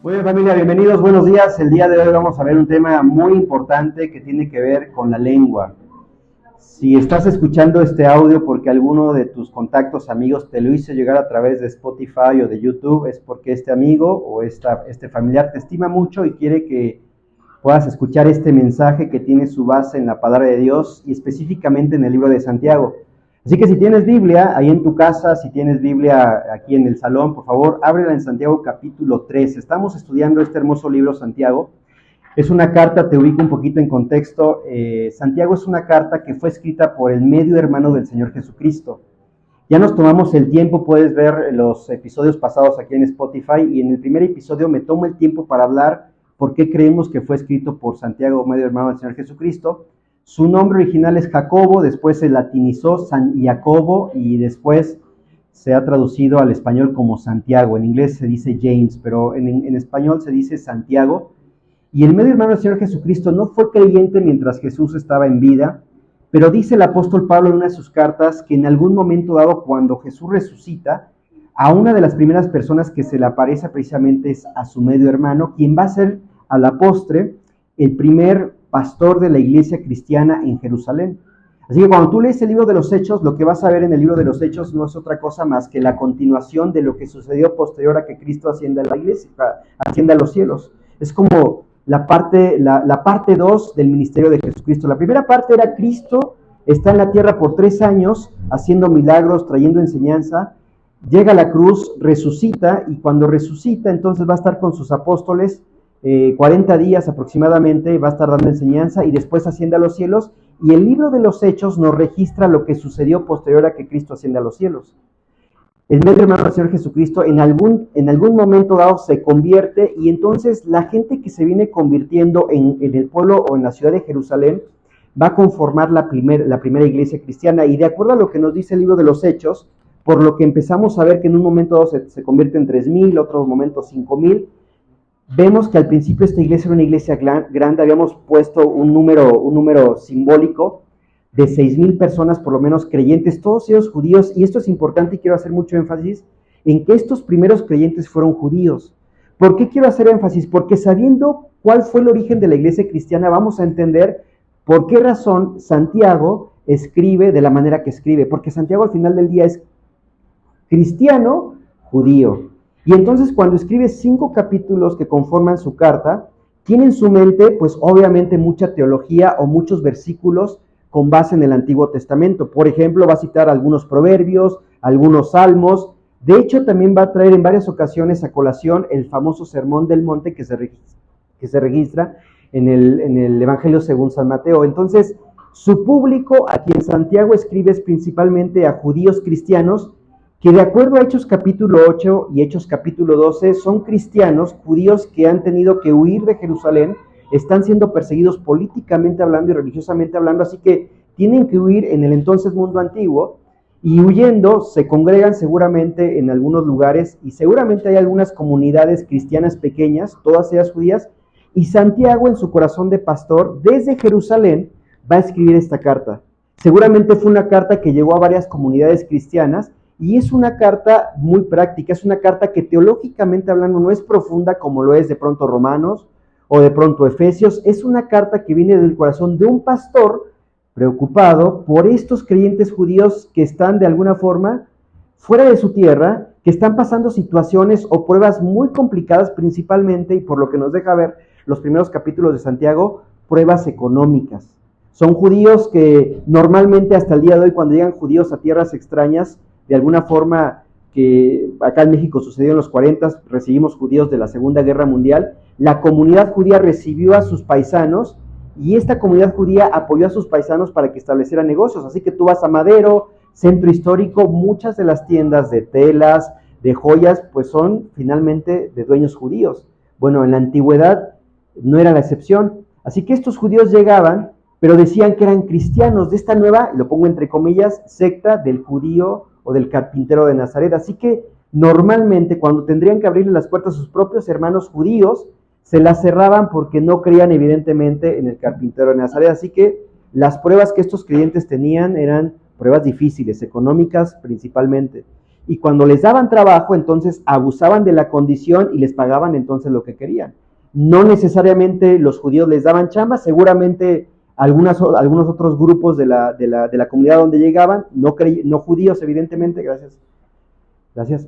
Muy bien, familia, bienvenidos, buenos días. El día de hoy vamos a ver un tema muy importante que tiene que ver con la lengua. Si estás escuchando este audio porque alguno de tus contactos, amigos, te lo hizo llegar a través de Spotify o de YouTube, es porque este amigo o este familiar te estima mucho y quiere que puedas escuchar este mensaje que tiene su base en la palabra de Dios y específicamente en el libro de Santiago. Así que si tienes Biblia ahí en tu casa, si tienes Biblia aquí en el salón, por favor, ábrela en Santiago capítulo 3. Estamos estudiando este hermoso libro, Santiago. Es una carta, te ubico un poquito en contexto. Santiago es una carta que fue escrita por el medio hermano del Señor Jesucristo. Ya nos tomamos el tiempo, puedes ver los episodios pasados aquí en Spotify, y en el primer episodio me tomo el tiempo para hablar por qué creemos que fue escrito por Santiago, medio hermano del Señor Jesucristo. Su nombre original es Jacobo, después se latinizó San Jacobo y después se ha traducido al español como Santiago. En inglés se dice James, pero en español se dice Santiago. Y el medio hermano del Señor Jesucristo no fue creyente mientras Jesús estaba en vida, pero dice el apóstol Pablo en una de sus cartas que en algún momento dado, cuando Jesús resucita, a una de las primeras personas que se le aparece precisamente es a su medio hermano, quien va a ser a la postre el primer pastor de la iglesia cristiana en Jerusalén. Así que cuando tú lees el libro de los Hechos, lo que vas a ver en el libro de los Hechos no es otra cosa más que la continuación de lo que sucedió posterior a que Cristo ascienda a la iglesia, ascienda a los cielos. Es como la parte 2 del ministerio de Jesucristo. La primera parte era Cristo está en la tierra por 3 años, haciendo milagros, trayendo enseñanza, llega a la cruz, resucita, y cuando resucita entonces va a estar con sus apóstoles 40 días aproximadamente, va a estar dando enseñanza y después asciende a los cielos, y el libro de los Hechos nos registra lo que sucedió posterior a que Cristo asciende a los cielos. El medio hermano del Señor Jesucristo en algún momento dado se convierte, y entonces la gente que se viene convirtiendo en el pueblo o en la ciudad de Jerusalén va a conformar la primera iglesia cristiana, y de acuerdo a lo que nos dice el libro de los Hechos, por lo que empezamos a ver que en un momento dado se convierte en 3,000, otro momento 5,000, vemos que al principio esta iglesia era una iglesia grande, habíamos puesto un número simbólico de 6,000 personas por lo menos creyentes, todos ellos judíos, y esto es importante y quiero hacer mucho énfasis en que estos primeros creyentes fueron judíos. ¿Por qué quiero hacer énfasis? Porque sabiendo cuál fue el origen de la iglesia cristiana, vamos a entender por qué razón Santiago escribe de la manera que escribe, porque Santiago al final del día es cristiano judío. Y entonces cuando escribe 5 capítulos que conforman su carta, tiene en su mente pues obviamente mucha teología o muchos versículos con base en el Antiguo Testamento. Por ejemplo, va a citar algunos proverbios, algunos salmos. De hecho, también va a traer en varias ocasiones a colación el famoso Sermón del Monte que se registra en el Evangelio según San Mateo. Entonces, su público a quien Santiago escribe es principalmente a judíos cristianos, que de acuerdo a Hechos capítulo 8 y Hechos capítulo 12 son cristianos judíos que han tenido que huir de Jerusalén, están siendo perseguidos políticamente hablando y religiosamente hablando, así que tienen que huir en el entonces mundo antiguo, y huyendo se congregan seguramente en algunos lugares, y seguramente hay algunas comunidades cristianas pequeñas, todas ellas judías, y Santiago en su corazón de pastor desde Jerusalén va a escribir esta carta. Seguramente fue una carta que llegó a varias comunidades cristianas, y es una carta muy práctica, es una carta que teológicamente hablando no es profunda como lo es de pronto Romanos o de pronto Efesios. Es una carta que viene del corazón de un pastor preocupado por estos creyentes judíos que están de alguna forma fuera de su tierra, que están pasando situaciones o pruebas muy complicadas principalmente, y por lo que nos deja ver los primeros capítulos de Santiago, pruebas económicas. Son judíos que normalmente hasta el día de hoy, cuando llegan judíos a tierras extrañas, de alguna forma que acá en México sucedió en los 40, recibimos judíos de la Segunda Guerra Mundial, la comunidad judía recibió a sus paisanos, y esta comunidad judía apoyó a sus paisanos para que establecieran negocios. Así que tú vas a Madero, Centro Histórico, muchas de las tiendas de telas, de joyas, pues son finalmente de dueños judíos. Bueno, en la antigüedad no era la excepción. Así que estos judíos llegaban, pero decían que eran cristianos de esta nueva, lo pongo entre comillas, secta del judío o del carpintero de Nazaret. Así que normalmente cuando tendrían que abrirle las puertas a sus propios hermanos judíos, se las cerraban porque no creían evidentemente en el carpintero de Nazaret. Así que las pruebas que estos creyentes tenían eran pruebas difíciles, económicas principalmente. y cuando les daban trabajo, entonces abusaban de la condición y les pagaban entonces lo que querían. No necesariamente los judíos les daban chamba, seguramente algunos otros grupos de la comunidad donde llegaban, no judíos evidentemente, gracias.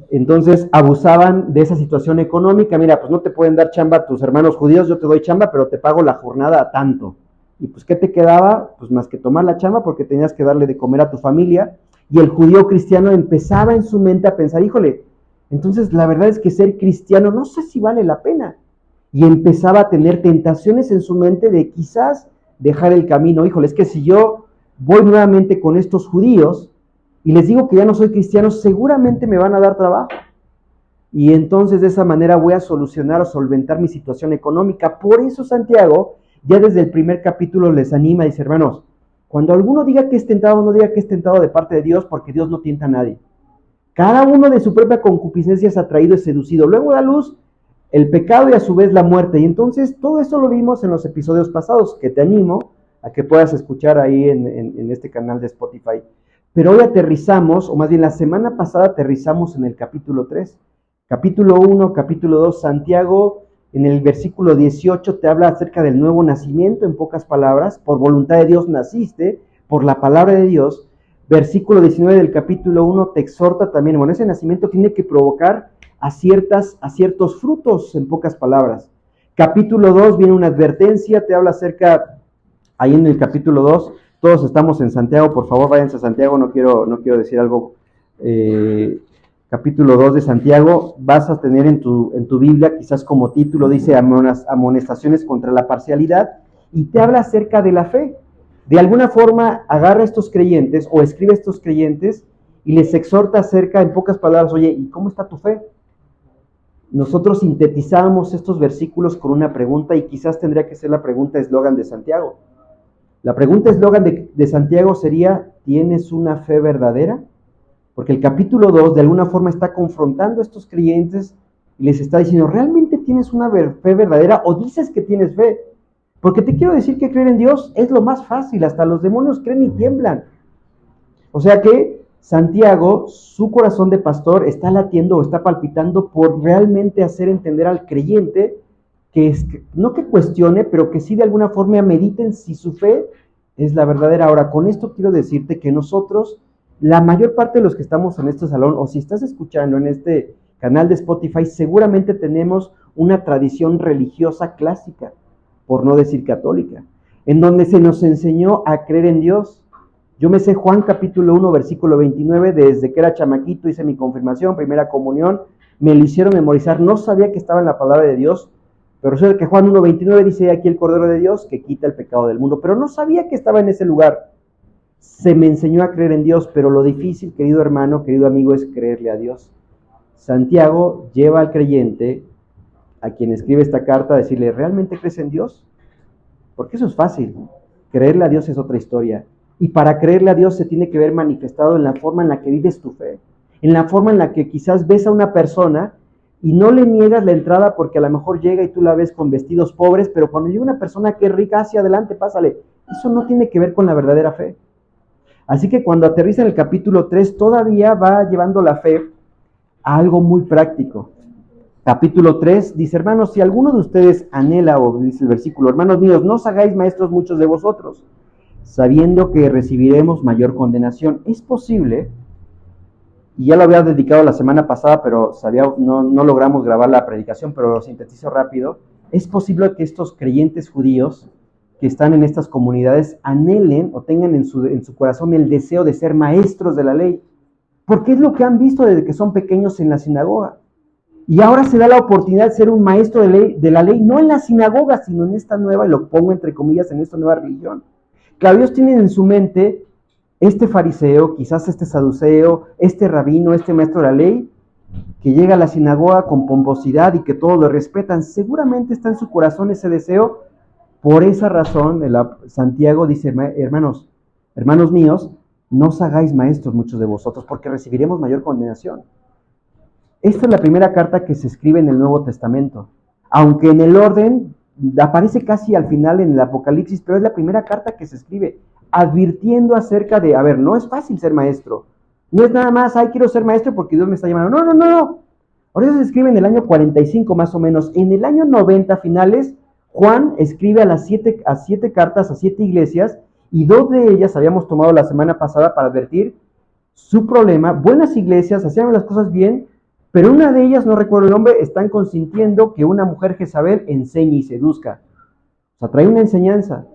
Entonces abusaban de esa situación económica. Mira, pues no te pueden dar chamba a tus hermanos judíos, yo te doy chamba, pero te pago la jornada a tanto. Y pues, ¿qué te quedaba? Pues más que tomar la chamba porque tenías que darle de comer a tu familia. Y el judío cristiano empezaba en su mente a pensar, híjole, entonces la verdad es que ser cristiano no sé si vale la pena. Y empezaba a tener tentaciones en su mente de quizás dejar el camino. Híjole, es que si yo voy nuevamente con estos judíos y les digo que ya no soy cristiano, seguramente me van a dar trabajo. Y entonces de esa manera voy a solucionar o solventar mi situación económica. Por eso Santiago, ya desde el primer capítulo les anima, dice, hermanos, cuando alguno diga que es tentado, no diga que es tentado de parte de Dios, porque Dios no tienta a nadie. Cada uno de su propia concupiscencia es atraído y seducido. Luego da luz el pecado y a su vez la muerte. Y entonces todo eso lo vimos en los episodios pasados, que te animo a que puedas escuchar ahí en este canal de Spotify. Pero hoy aterrizamos, o más bien la semana pasada aterrizamos en el capítulo 3. Capítulo 1, capítulo 2, Santiago en el versículo 18 te habla acerca del nuevo nacimiento, en pocas palabras, por voluntad de Dios naciste, por la palabra de Dios. Versículo 19 del capítulo 1 te exhorta también, bueno, ese nacimiento tiene que provocar a ciertos frutos, en pocas palabras. Capítulo 2 viene una advertencia, te habla acerca, ahí en el capítulo 2, todos estamos en Santiago, por favor váyanse a Santiago, no quiero decir algo. Capítulo 2 de Santiago, vas a tener en tu Biblia, quizás como título, dice amonestaciones contra la parcialidad, y te habla acerca de la fe. De alguna forma agarra a estos creyentes o escribe a estos creyentes y les exhorta acerca, en pocas palabras, oye, ¿y cómo está tu fe? Nosotros sintetizamos estos versículos con una pregunta y quizás tendría que ser la pregunta eslogan de Santiago. La pregunta eslogan de Santiago sería, ¿tienes una fe verdadera? Porque el capítulo 2 de alguna forma está confrontando a estos creyentes y les está diciendo, ¿realmente tienes una fe verdadera o dices que tienes fe? Porque te quiero decir que creer en Dios es lo más fácil, hasta los demonios creen y tiemblan. O sea que Santiago, su corazón de pastor está latiendo o está palpitando por realmente hacer entender al creyente no que cuestione, pero que sí de alguna forma mediten si su fe es la verdadera. Ahora, con esto quiero decirte que nosotros, la mayor parte de los que estamos en este salón, o si estás escuchando en este canal de Spotify, seguramente tenemos una tradición religiosa clásica, por no decir católica, en donde se nos enseñó a creer en Dios. Yo me sé Juan capítulo 1, versículo 29, desde que era chamaquito hice mi confirmación, primera comunión, me lo hicieron memorizar, no sabía que estaba en la palabra de Dios, pero sé que Juan 1, 29 dice aquí el Cordero de Dios que quita el pecado del mundo, pero no sabía que estaba en ese lugar. Se me enseñó a creer en Dios, pero lo difícil, querido hermano, querido amigo, es creerle a Dios. Santiago lleva al creyente, a quien escribe esta carta, a decirle, ¿realmente crees en Dios? Porque eso es fácil. Creerle a Dios es otra historia. Y para creerle a Dios se tiene que ver manifestado en la forma en la que vives tu fe, en la forma en la que quizás ves a una persona y no le niegas la entrada porque a lo mejor llega y tú la ves con vestidos pobres, pero cuando llega una persona que es rica, hacia adelante, pásale. Eso no tiene que ver con la verdadera fe. Así que cuando aterriza en el capítulo 3, todavía va llevando la fe a algo muy práctico. Capítulo 3 dice, hermanos, si alguno de ustedes anhela, o dice el versículo, hermanos míos, no os hagáis maestros muchos de vosotros, sabiendo que recibiremos mayor condenación. Es posible, y ya lo había dedicado la semana pasada, pero no logramos grabar la predicación, pero lo sintetizo rápido. Es posible que estos creyentes judíos que están en estas comunidades anhelen o tengan en su corazón el deseo de ser maestros de la ley, porque es lo que han visto desde que son pequeños en la sinagoga. Y ahora se da la oportunidad de ser un maestro de la ley, no en la sinagoga, sino en esta nueva, y lo pongo entre comillas, en esta nueva religión. Claro, ellos tienen en su mente este fariseo, quizás este saduceo, este rabino, este maestro de la ley, que llega a la sinagoga con pomposidad y que todos lo respetan. Seguramente está en su corazón ese deseo. Por esa razón, Santiago dice, hermanos míos, no os hagáis maestros muchos de vosotros, porque recibiremos mayor condenación. Esta es la primera carta que se escribe en el Nuevo Testamento, aunque en el orden aparece casi al final en el Apocalipsis, pero es la primera carta que se escribe, advirtiendo acerca de, no es fácil ser maestro, No es nada más, ay, quiero ser maestro porque Dios me está llamando. No, no, no, no. Ahora se escribe en el año 45 más o menos. En el año 90 finales, Juan escribe a siete cartas a 7 iglesias, y 2 de ellas habíamos tomado la semana pasada para advertir su problema. Buenas iglesias, hacían las cosas bien, pero una de ellas, no recuerdo el nombre, están consintiendo que una mujer Jezabel enseñe y seduzca. O sea, trae una enseñanza.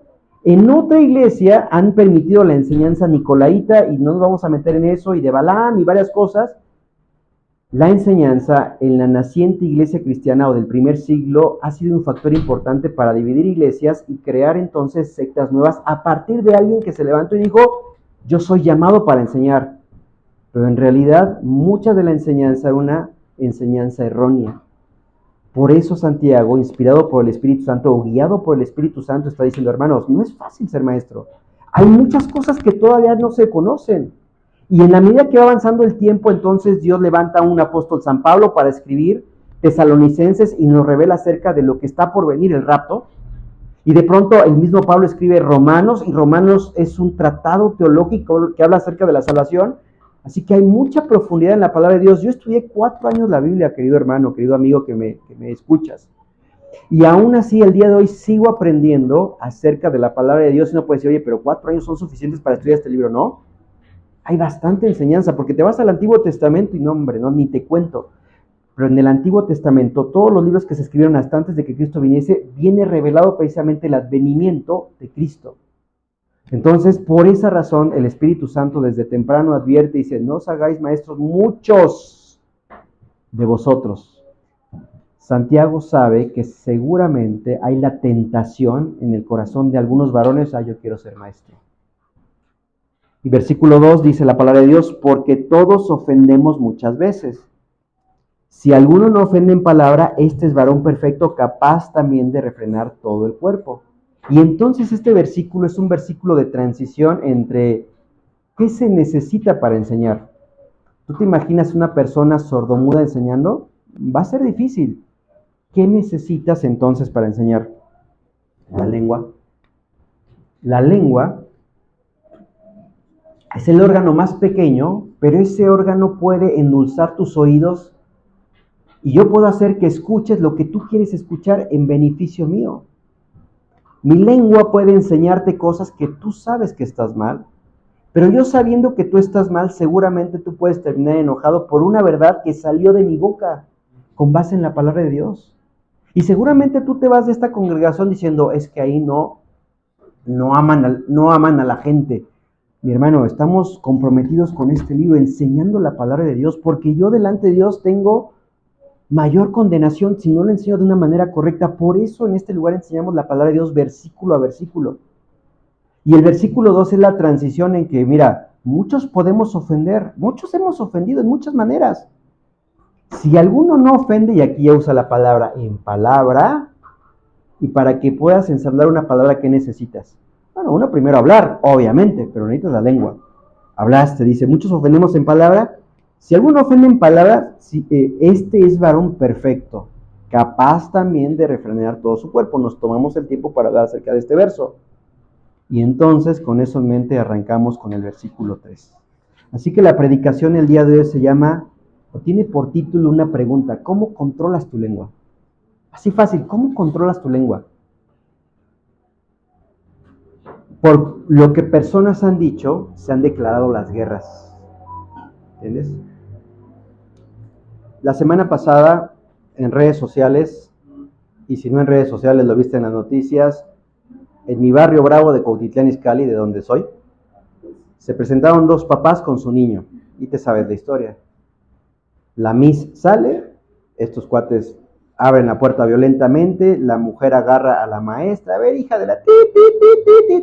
En otra iglesia han permitido la enseñanza nicolaíta, y no nos vamos a meter en eso, y de Balaam y varias cosas. La enseñanza en la naciente iglesia cristiana o del primer siglo ha sido un factor importante para dividir iglesias y crear entonces sectas nuevas a partir de alguien que se levantó y dijo, yo soy llamado para enseñar. Pero en realidad mucha de la enseñanza era una enseñanza errónea. Por eso Santiago, inspirado por el Espíritu Santo o guiado por el Espíritu Santo, está diciendo, hermanos, no es fácil ser maestro. Hay muchas cosas que todavía no se conocen. Y en la medida que va avanzando el tiempo, entonces Dios levanta a un apóstol, San Pablo, para escribir Tesalonicenses y nos revela acerca de lo que está por venir, el rapto. Y de pronto el mismo Pablo escribe Romanos, y Romanos es un tratado teológico que habla acerca de la salvación. Así que hay mucha profundidad en la palabra de Dios. Yo estudié 4 años la Biblia, querido hermano, querido amigo que me escuchas. Y aún así, el día de hoy sigo aprendiendo acerca de la palabra de Dios. Y no puedes decir, oye, pero 4 años son suficientes para estudiar este libro. No, hay bastante enseñanza, porque te vas al Antiguo Testamento y no, hombre, no, ni te cuento. Pero en el Antiguo Testamento, todos los libros que se escribieron hasta antes de que Cristo viniese, viene revelado precisamente el advenimiento de Cristo. Entonces, por esa razón, el Espíritu Santo desde temprano advierte y dice, no os hagáis maestros muchos de vosotros. Santiago sabe que seguramente hay la tentación en el corazón de algunos varones, yo quiero ser maestro. Y versículo 2 dice la palabra de Dios, porque todos ofendemos muchas veces. Si alguno no ofende en palabra, este es varón perfecto, capaz también de refrenar todo el cuerpo. Y entonces este versículo es un versículo de transición entre ¿qué se necesita para enseñar? ¿Tú te imaginas una persona sordomuda enseñando? Va a ser difícil. ¿Qué necesitas entonces para enseñar? La lengua. La lengua es el órgano más pequeño, pero ese órgano puede endulzar tus oídos y yo puedo hacer que escuches lo que tú quieres escuchar en beneficio mío. Mi lengua puede enseñarte cosas que tú sabes que estás mal, pero yo sabiendo que tú estás mal, seguramente tú puedes terminar enojado por una verdad que salió de mi boca con base en la palabra de Dios. Y seguramente tú te vas de esta congregación diciendo, es que ahí no aman a la gente. Mi hermano, estamos comprometidos con este libro, enseñando la palabra de Dios, porque yo delante de Dios tengo mayor condenación si no lo enseño de una manera correcta. Por eso en este lugar enseñamos la palabra de Dios versículo a versículo. Y el versículo 2 es la transición en que, mira, muchos podemos ofender, muchos hemos ofendido en muchas maneras. Si alguno no ofende, y aquí ya usa la palabra en palabra, y para que puedas ensamblar una palabra, ¿qué necesitas? Bueno, uno primero hablar, obviamente, pero necesitas la lengua. Hablaste, dice, muchos ofendemos en palabra. Si alguno ofende en palabra, este es varón perfecto, capaz también de refrenar todo su cuerpo. Nos tomamos el tiempo para hablar acerca de este verso. Y entonces, con eso en mente, arrancamos con el versículo 3. Así que la predicación el día de hoy se llama, o tiene por título una pregunta, ¿cómo controlas tu lengua? Así fácil, ¿cómo controlas tu lengua? Por lo que personas han dicho, se han declarado las guerras. ¿Entiendes? La semana pasada, en redes sociales, y si no en redes sociales lo viste en las noticias, en mi barrio Bravo de Cuautitlán Izcalli, de donde soy, se presentaron 2 papás con su niño, y te sabes la historia. La Miss sale, estos cuates abren la puerta violentamente, la mujer agarra a la maestra, a ver, hija de la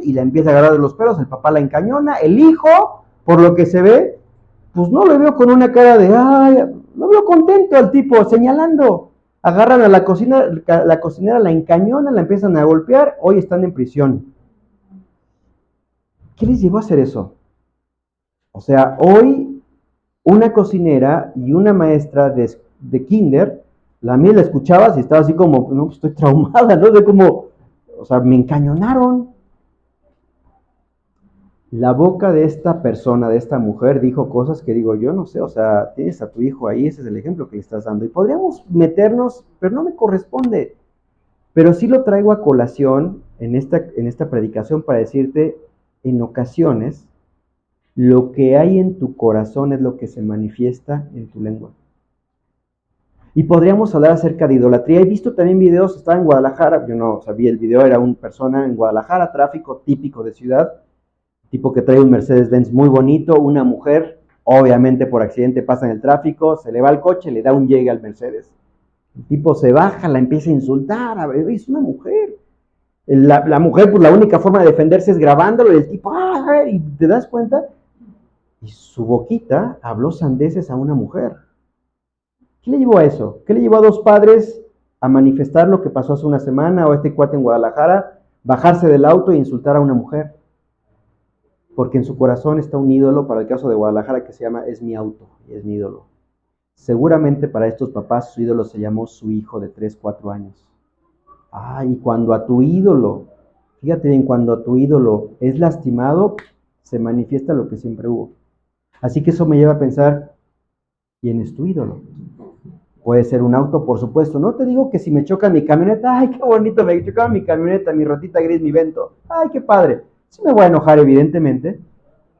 y la empieza a agarrar de los pelos, el papá la encañona, el hijo, por lo que se ve, pues no le veo con una cara de, no veo contento al tipo, señalando. Agarran a la cocinera la encañonan, la empiezan a golpear, hoy están en prisión. ¿Qué les llevó a hacer eso? O sea, hoy una cocinera y una maestra de kinder, la mía la escuchabas y estaba así como, no, estoy traumada, ¿no? De como, o sea, me encañonaron. La boca de esta persona, de esta mujer, dijo cosas que digo, yo no sé, o sea, tienes a tu hijo ahí, ese es el ejemplo que le estás dando. Y podríamos meternos, pero no me corresponde. Pero sí lo traigo a colación en esta predicación para decirte, en ocasiones, lo que hay en tu corazón es lo que se manifiesta en tu lengua. Y podríamos hablar acerca de idolatría. He visto también videos, estaba en Guadalajara, yo no sabía el video, era una persona en Guadalajara, tráfico típico de ciudad, tipo que trae un Mercedes-Benz muy bonito, una mujer, obviamente por accidente pasa en el tráfico, se le va el coche, le da un llegue al Mercedes. El tipo se baja, la empieza a insultar, a ver, es una mujer. La mujer, pues la única forma de defenderse es grabándolo y el tipo, a ver, y te das cuenta, y su boquita habló sandeces a una mujer. ¿Qué le llevó a eso? ¿Qué le llevó a dos padres a manifestar lo que pasó hace una semana o este cuate en Guadalajara, bajarse del auto e insultar a una mujer? Porque en su corazón está un ídolo, para el caso de Guadalajara, que se llama es mi auto y es mi ídolo. Seguramente para estos papás su ídolo se llamó su hijo de 3, 4 años. Y cuando a tu ídolo, fíjate bien, cuando a tu ídolo es lastimado, se manifiesta lo que siempre hubo. Así que eso me lleva a pensar, ¿quién es tu ídolo? Puede ser un auto, por supuesto. No te digo que si me choca mi camioneta, ay, qué bonito, me chocaba mi camioneta, mi rotita gris, mi Vento. Ay, qué padre. Sí me voy a enojar, evidentemente,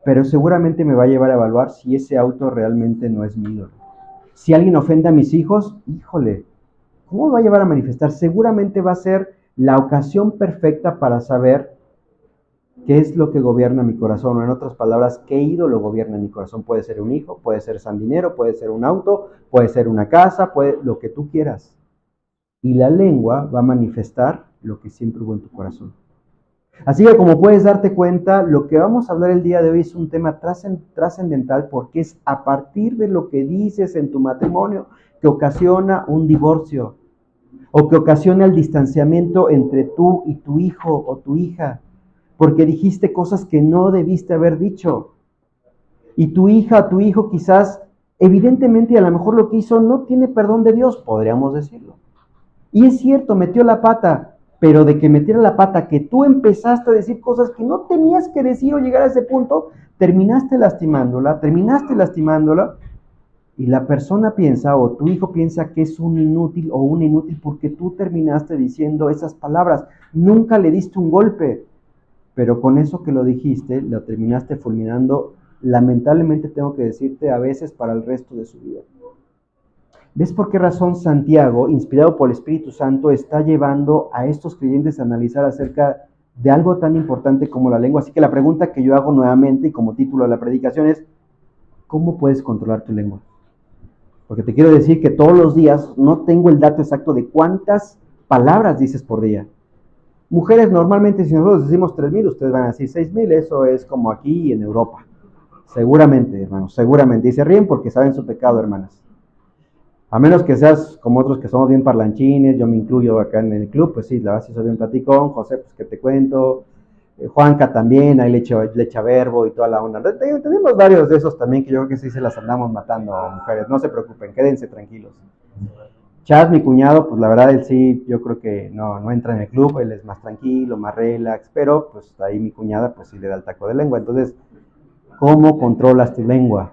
pero seguramente me va a llevar a evaluar si ese auto realmente no es mi ídolo. Si alguien ofende a mis hijos, híjole, ¿cómo me va a llevar a manifestar? Seguramente va a ser la ocasión perfecta para saber qué es lo que gobierna mi corazón, o en otras palabras, qué ídolo gobierna mi corazón. Puede ser un hijo, puede ser sandinero, puede ser un auto, puede ser una casa, lo que tú quieras. Y la lengua va a manifestar lo que siempre hubo en tu corazón. Así que como puedes darte cuenta, lo que vamos a hablar el día de hoy es un tema trascendental porque es a partir de lo que dices en tu matrimonio que ocasiona un divorcio o que ocasiona el distanciamiento entre tú y tu hijo o tu hija, porque dijiste cosas que no debiste haber dicho. Y tu hija o tu hijo quizás, evidentemente, a lo mejor lo que hizo no tiene perdón de Dios, podríamos decirlo. Y es cierto, metió la pata, pero de que metiera la pata, que tú empezaste a decir cosas que no tenías que decir o llegar a ese punto, terminaste lastimándola, y la persona piensa, o tu hijo piensa que es un inútil o una inútil porque tú terminaste diciendo esas palabras. Nunca le diste un golpe, pero con eso que lo dijiste, lo terminaste fulminando, lamentablemente tengo que decirte, a veces para el resto de su vida. ¿Ves por qué razón Santiago, inspirado por el Espíritu Santo, está llevando a estos creyentes a analizar acerca de algo tan importante como la lengua? Así que la pregunta que yo hago nuevamente, y como título de la predicación, es ¿cómo puedes controlar tu lengua? Porque te quiero decir que todos los días, no tengo el dato exacto de cuántas palabras dices por día. Mujeres, normalmente si nosotros decimos 3,000, ustedes van a decir 6,000, eso es como aquí en Europa. Seguramente, hermanos, seguramente. Y se ríen porque saben su pecado, hermanas. A menos que seas como otros que somos bien parlanchines, yo me incluyo acá en el club, pues sí, la verdad sí soy bien platicón. José, pues que te cuento. Juanca también, ahí le echa verbo y toda la onda. Tenemos varios de esos también que yo creo que sí se las andamos matando, mujeres. No se preocupen, quédense tranquilos. Chad, mi cuñado, pues la verdad él sí, yo creo que no entra en el club, él es más tranquilo, más relax, pero pues ahí mi cuñada pues sí le da el taco de lengua. Entonces, ¿cómo controlas tu lengua?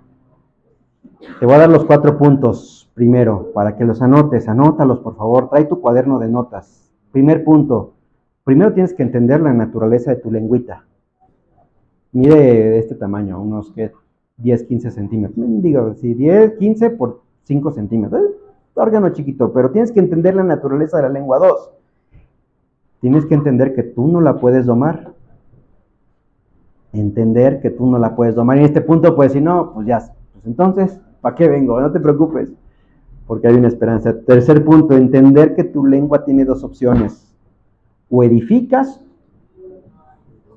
Te voy a dar los 4 puntos primero, para que los anotes, anótalos por favor, trae tu cuaderno de notas. Primer punto, primero tienes que entender la naturaleza de tu lengüita. Mide de este tamaño, unos 10, 15 centímetros. Digo, sí, 10, 15 por 5 centímetros. Órgano chiquito, pero tienes que entender la naturaleza de la lengua. 2, tienes que entender que tú no la puedes domar. Entender que tú no la puedes domar. Y en este punto puedes decir, no, pues ya, pues entonces, ¿para qué vengo? No te preocupes, porque hay una esperanza. Tercer punto, entender que tu lengua tiene 2 opciones. O edificas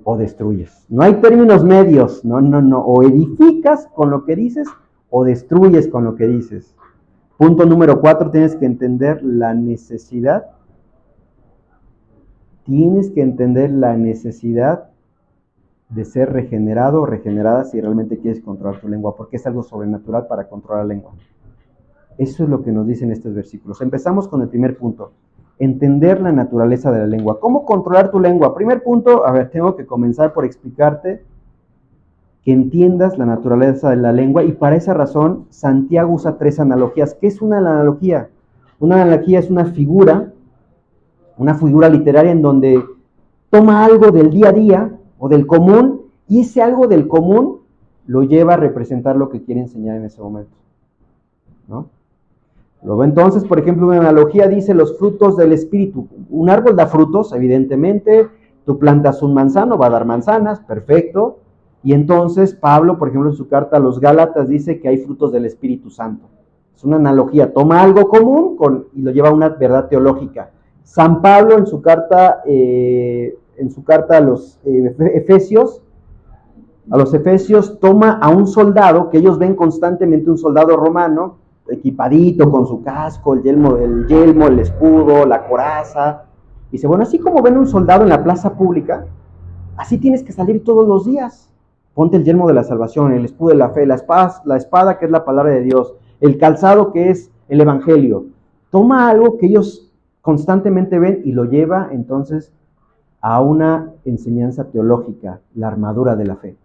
o destruyes. No hay términos medios, no. O edificas con lo que dices o destruyes con lo que dices. Punto número 4, tienes que entender la necesidad. Tienes que entender la necesidad de ser regenerado o regenerada si realmente quieres controlar tu lengua, porque es algo sobrenatural para controlar la lengua. Eso es lo que nos dicen estos versículos. Empezamos con el primer punto. Entender la naturaleza de la lengua. ¿Cómo controlar tu lengua? Primer punto, tengo que comenzar por explicarte que entiendas la naturaleza de la lengua, y para esa razón Santiago usa 3 analogías. ¿Qué es una analogía? Una analogía es una figura literaria en donde toma algo del día a día o del común, y ese algo del común lo lleva a representar lo que quiere enseñar en ese momento, ¿no? Luego entonces, por ejemplo, una analogía dice los frutos del espíritu. Un árbol da frutos, evidentemente. Tú plantas un manzano, va a dar manzanas, perfecto. Y entonces Pablo, por ejemplo, en su carta a los Gálatas dice que hay frutos del Espíritu Santo. Es una analogía, toma algo común y lo lleva a una verdad teológica. San Pablo en su carta a los Efesios, toma a un soldado que ellos ven constantemente, un soldado romano, equipadito con su casco, el yelmo, el escudo, la coraza. Dice, bueno, así como ven un soldado en la plaza pública, así tienes que salir todos los días. Ponte el yelmo de la salvación, el escudo de la fe, la espada que es la palabra de Dios, el calzado que es el evangelio. Toma algo que ellos constantemente ven y lo lleva entonces a una enseñanza teológica, la armadura de la fe.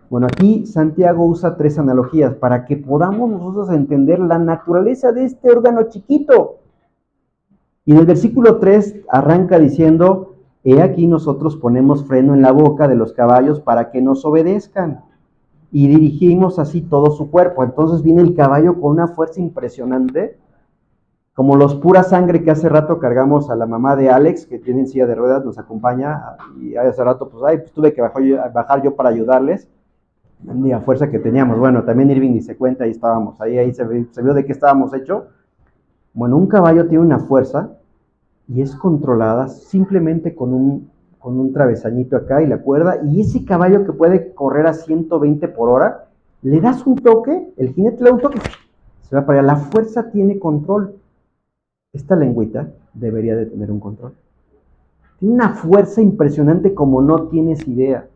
Bueno, aquí Santiago usa 3 analogías para que podamos nosotros entender la naturaleza de este órgano chiquito. Y en el versículo 3 arranca diciendo, he aquí nosotros ponemos freno en la boca de los caballos para que nos obedezcan, y dirigimos así todo su cuerpo. Entonces viene el caballo con una fuerza impresionante, como los pura sangre que hace rato cargamos a la mamá de Alex, que tiene en silla de ruedas, nos acompaña, y hace rato pues tuve que bajar yo para ayudarles. La fuerza que teníamos. Bueno, también Irving ni se cuenta, ahí estábamos, ahí se vio de qué estábamos hechos. Bueno, un caballo tiene una fuerza y es controlada simplemente con un travesañito acá y la cuerda, y ese caballo que puede correr a 120 por hora, le das un toque, el jinete le da un toque, se va para allá. La fuerza tiene control. Esta lengüita debería de tener un control. Tiene una fuerza impresionante como no tienes idea.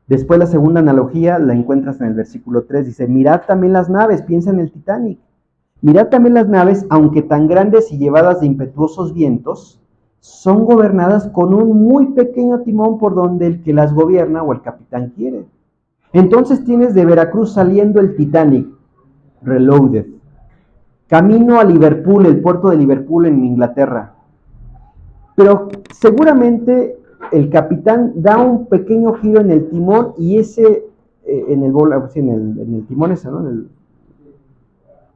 Después la segunda analogía la encuentras en el versículo 3, dice, mirad también las naves, piensa en el Titanic. Mirad también las naves, aunque tan grandes y llevadas de impetuosos vientos, son gobernadas con un muy pequeño timón por donde el que las gobierna o el capitán quiere. Entonces tienes de Veracruz saliendo el Titanic, Reloaded, camino a Liverpool, el puerto de Liverpool en Inglaterra. Pero seguramente el capitán da un pequeño giro en el timón y en el timón ese, ¿no?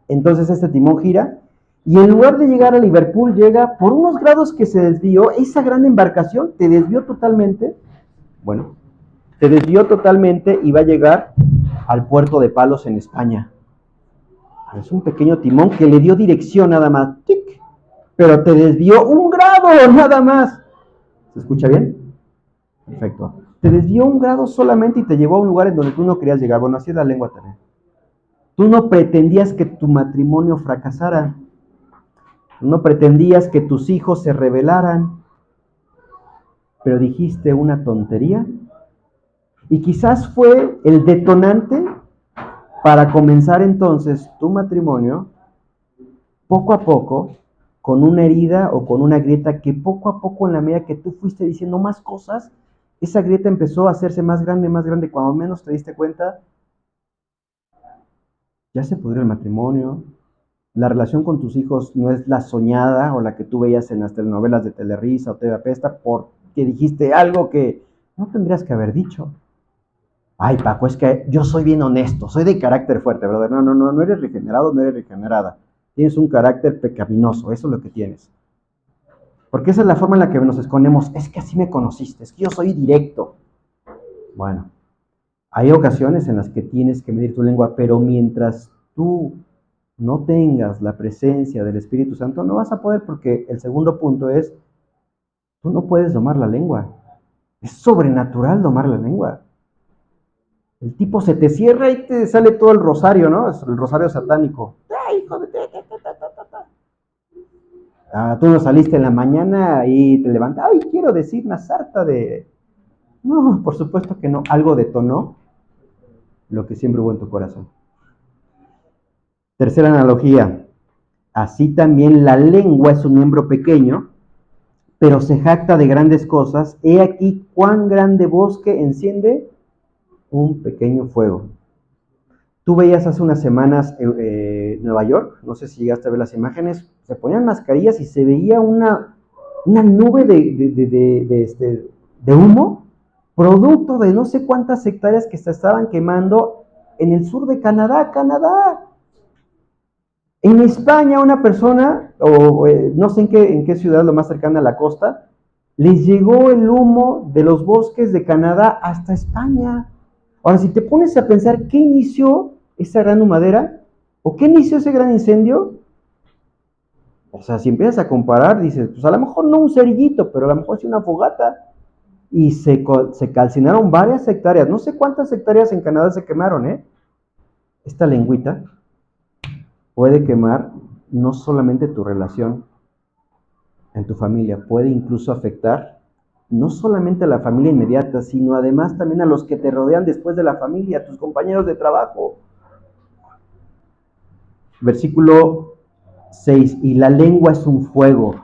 Entonces este timón gira y en lugar de llegar a Liverpool llega por unos grados que se desvió. Esa gran embarcación te desvió totalmente. Bueno, te desvió totalmente y va a llegar al puerto de Palos en España. Es un pequeño timón que le dio dirección nada más, ¡tic!, pero te desvió 1 grado nada más. ¿Se escucha bien? Perfecto. Te desvió 1 grado solamente y te llevó a un lugar en donde tú no querías llegar. Bueno, así es la lengua también. Tú no pretendías que tu matrimonio fracasara. No pretendías que tus hijos se rebelaran. Pero dijiste una tontería. Y quizás fue el detonante para comenzar entonces tu matrimonio poco a poco, con una herida o con una grieta que poco a poco, en la medida que tú fuiste diciendo más cosas, esa grieta empezó a hacerse más grande. Cuando menos te diste cuenta, ya se pudrió el matrimonio. La relación con tus hijos no es la soñada o la que tú veías en las telenovelas de Telerisa o TV Apesta, porque dijiste algo que no tendrías que haber dicho. Ay, Paco, es que yo soy bien honesto, soy de carácter fuerte, ¿verdad? No eres regenerado, no eres regenerada. Tienes un carácter pecaminoso, eso es lo que tienes. Porque esa es la forma en la que nos escondemos. Es que así me conociste, es que yo soy directo. Bueno, hay ocasiones en las que tienes que medir tu lengua, pero mientras tú no tengas la presencia del Espíritu Santo, no vas a poder, porque el segundo punto es, tú no puedes domar la lengua. Es sobrenatural domar la lengua. El tipo se te cierra y te sale todo el rosario, ¿no? Es el rosario satánico. ¡Ay, hijo de... tú no saliste en la mañana y te levantas, ¡ay, quiero decir una sarta de... No, por supuesto que no. Algo detonó lo que siempre hubo en tu corazón. Tercera analogía. Así también la lengua es un miembro pequeño, pero se jacta de grandes cosas. He aquí cuán grande bosque enciende Un pequeño fuego. Tú veías hace unas semanas Nueva York, no sé si llegaste a ver las imágenes, se ponían mascarillas y se veía una nube de humo, producto de no sé cuántas hectáreas que se estaban quemando en el sur de Canadá, En España una persona, o no sé en qué ciudad lo más cercana a la costa, les llegó el humo de los bosques de Canadá hasta España. Ahora, si te pones a pensar qué inició esa gran humadera, o qué inició ese gran incendio, o sea, si empiezas a comparar, dices, pues a lo mejor no un cerillito, pero a lo mejor sí una fogata. Y se calcinaron varias hectáreas, no sé cuántas hectáreas en Canadá se quemaron, ¿eh? Esta lengüita puede quemar no solamente tu relación en tu familia, puede incluso afectar no solamente a la familia inmediata, sino además también a los que te rodean después de la familia, a tus compañeros de trabajo. Versículo 6, y la lengua es un fuego.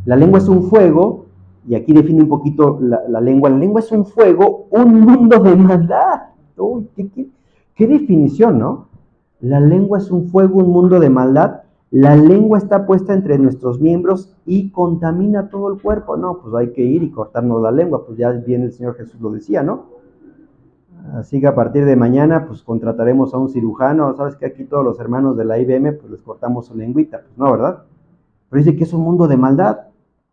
La lengua es un fuego, y aquí define un poquito la lengua. La lengua es un fuego, un mundo de maldad. Uy, qué definición, ¿no? La lengua es un fuego, un mundo de maldad. La lengua está puesta entre nuestros miembros y contamina todo el cuerpo. No, pues hay que ir y cortarnos la lengua, pues ya bien el Señor Jesús lo decía, ¿no? Así que a partir de mañana, pues contrataremos a un cirujano. Sabes que aquí todos los hermanos de la IBM, pues les cortamos su lengüita, pues no, ¿verdad? Pero dice que es un mundo de maldad,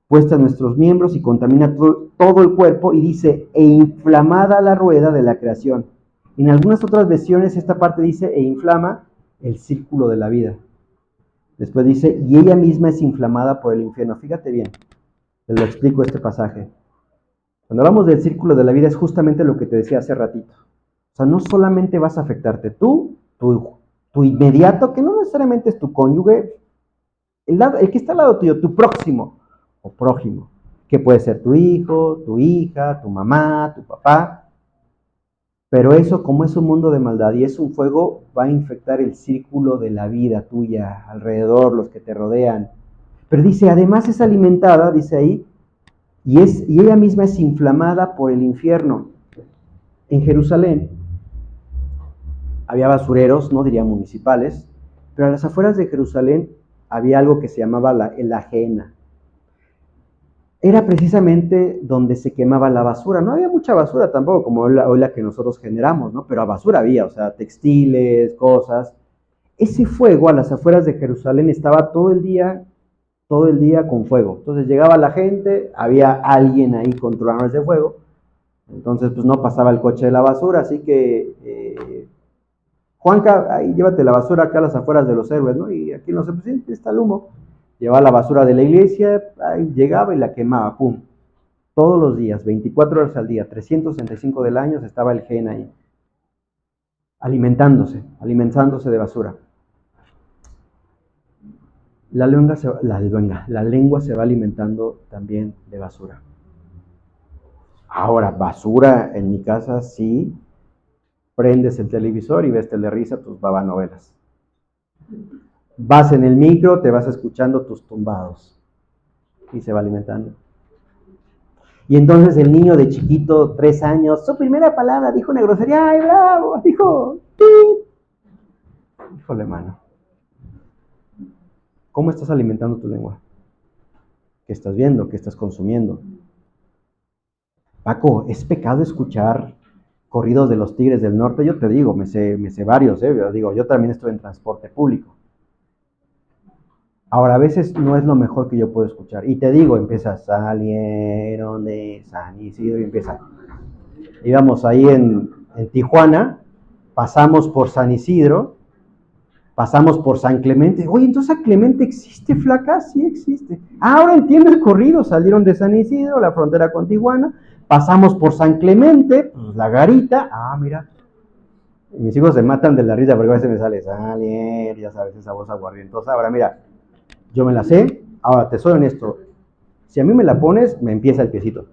puesta en nuestros miembros y contamina todo el cuerpo, y dice, e inflamada la rueda de la creación. En algunas otras versiones esta parte dice, e inflama el círculo de la vida. Después dice, y ella misma es inflamada por el infierno. Fíjate bien, te lo explico este pasaje. Cuando hablamos del círculo de la vida es justamente lo que te decía hace ratito. O sea, no solamente vas a afectarte tú, tu inmediato, que no necesariamente es tu cónyuge, el que está al lado tuyo, tu próximo o prójimo, que puede ser tu hijo, tu hija, tu mamá, tu papá. Pero eso, como es un mundo de maldad y es un fuego, va a infectar el círculo de la vida tuya, alrededor, los que te rodean. Pero dice, además es alimentada, dice ahí, y ella misma es inflamada por el infierno. En Jerusalén había basureros, no diría municipales, pero a las afueras de Jerusalén había algo que se llamaba la ajena. Era precisamente donde se quemaba la basura. No había mucha basura tampoco, como hoy la que nosotros generamos, ¿no? Pero basura había, o sea, textiles, cosas. Ese fuego a las afueras de Jerusalén estaba todo el día con fuego. Entonces llegaba la gente, había alguien ahí controlando ese fuego. Entonces, pues no pasaba el coche de la basura, así que, Juanca, ahí llévate la basura acá a las afueras de los héroes, ¿no? Y aquí no sé, pues sí, está el humo. Llevaba la basura de la iglesia, ahí llegaba y la quemaba, pum. Todos los días, 24 horas al día, 365 del año, estaba el gen ahí, alimentándose de basura. La lengua se va alimentando también de basura. Ahora, basura en mi casa sí, prendes el televisor y ves Telerisa, tus babanovelas. Vas en el micro, te vas escuchando tus tumbados y se va alimentando. Y entonces el niño de chiquito, 3 años, su primera palabra, dijo una grosería, ¡ay, bravo! Dijo, ¡tit! Híjole, mano. ¿Cómo estás alimentando tu lengua? ¿Qué estás viendo? ¿Qué estás consumiendo? Paco, ¿es pecado escuchar corridos de los Tigres del Norte? Yo te digo, me sé varios, yo también estoy en transporte público. Ahora, a veces no es lo mejor que yo puedo escuchar. Y te digo, empieza, salieron de San Isidro y empieza. Íbamos ahí en Tijuana, pasamos por San Isidro, pasamos por San Clemente. Oye, entonces San Clemente existe, flaca, sí existe. Ahora entiendo el corrido, salieron de San Isidro, la frontera con Tijuana, pasamos por San Clemente, pues la garita, mira. Y mis hijos se matan de la risa porque a veces me sale Salier, ya sabes, esa voz aguardientosa. Ahora mira, yo me la sé, ahora te soy honesto, si a mí me la pones, me empieza el piecito.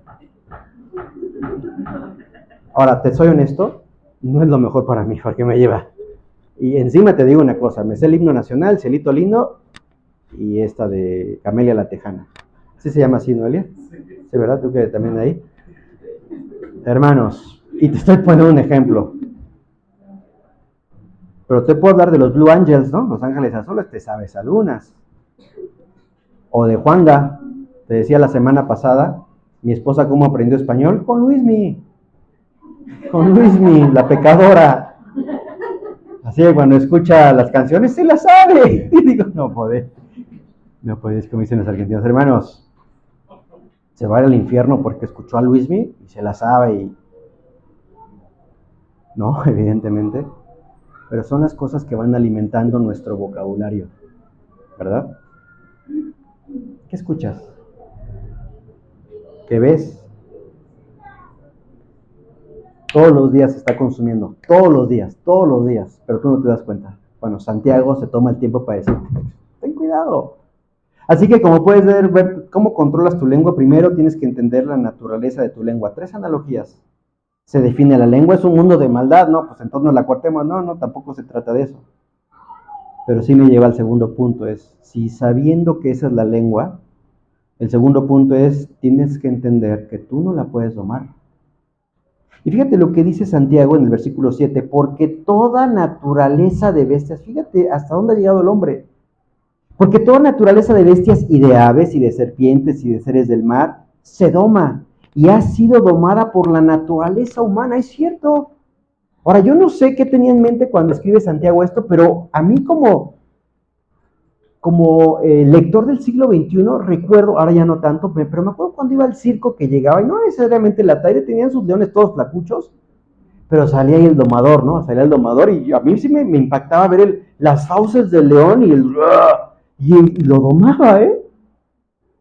Ahora, te soy honesto, no es lo mejor para mí, porque me lleva. Y encima te digo una cosa, me sé el himno nacional, Cielito Lindo, y esta de Camelia la Tejana. ¿Sí se llama así, Noelia? Sí, ¿verdad? ¿Tú que también de ahí? Hermanos, Y te estoy poniendo un ejemplo. Pero te puedo hablar de los Blue Angels, ¿no? Los Ángeles Azules, te sabes algunas. O de Juanga, te decía la semana pasada, mi esposa cómo aprendió español, con Luismi, la pecadora. Así que cuando escucha las canciones, se las sabe. Y digo, no podés, como dicen los argentinos, hermanos, se va a ir al infierno porque escuchó a Luismi y se la sabe y... No, evidentemente. Pero son las cosas que van alimentando nuestro vocabulario, ¿verdad? ¿Qué escuchas? ¿Qué ves? Todos los días se está consumiendo, todos los días, pero tú no te das cuenta. Bueno, Santiago se toma el tiempo para decirte, ten cuidado. Así que como puedes ver cómo controlas tu lengua, primero tienes que entender la naturaleza de tu lengua. 3 analogías. Se define la lengua, es un mundo de maldad, no, pues entonces no la cortemos, no, tampoco se trata de eso. Pero sí me lleva al segundo punto, es, si sabiendo que esa es la lengua, el segundo punto es, tienes que entender que tú no la puedes domar. Y fíjate lo que dice Santiago en el versículo 7, porque toda naturaleza de bestias, fíjate hasta dónde ha llegado el hombre, porque toda naturaleza de bestias y de aves y de serpientes y de seres del mar se doma y ha sido domada por la naturaleza humana, es cierto. Ahora, yo no sé qué tenía en mente cuando escribe Santiago esto, pero a mí como lector del siglo XXI, recuerdo, ahora ya no tanto, pero me acuerdo cuando iba al circo que llegaba, y no necesariamente la Taire, tenían sus leones todos flacuchos, pero salía ahí el domador, ¿no? Salía el domador, y a mí sí me impactaba ver las fauces del león y lo domaba, ¿eh?